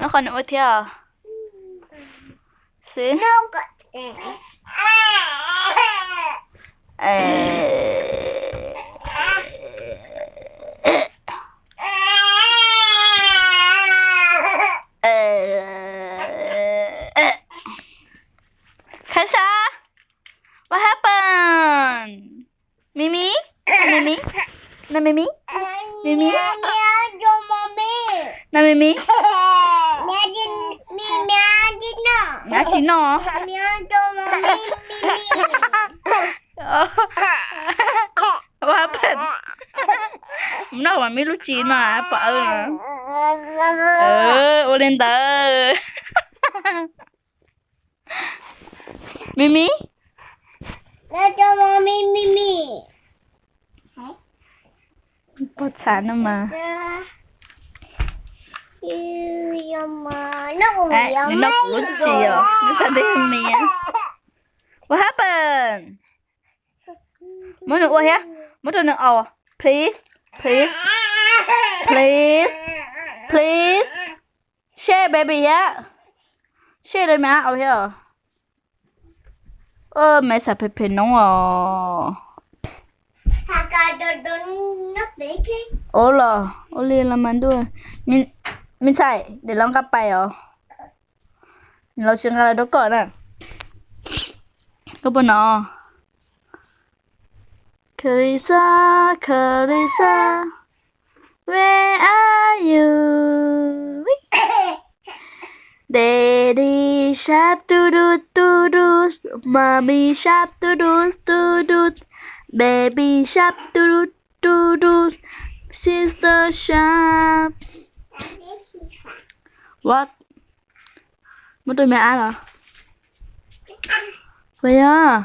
nó còn nữa theo xí Kasha, what happened? Mimi? Mimi? Na Mimi? Mimi? Na Mimi? Mẹ chị nó. What happened? Nó mà mấy lúc chị mà bỏ ô lên tờ. Mimi? Bớt sáng nữa mà. Nó cũng lúc chị à? Nó sao đi mẹ? What happened? Muốn được ôi hả? Muốn được oh, please, please, please, please, share baby hả? Share đây mẹ oh hả? Mẹ sợ Pepe nóng à? Ồ là, ồ liền là mình đuôi, mình xài để lòng cặp bài à?เราเชียงอะไรดูก่อนน่ะก็ปนอ Carissa Carissa where are you Daddy sharp doo doo doo doo Mommy sharp doo doo doo doo Baby sharp doo doo doo doo Sister sharp What Muốn tôi mẹ ăn à? Vậy à?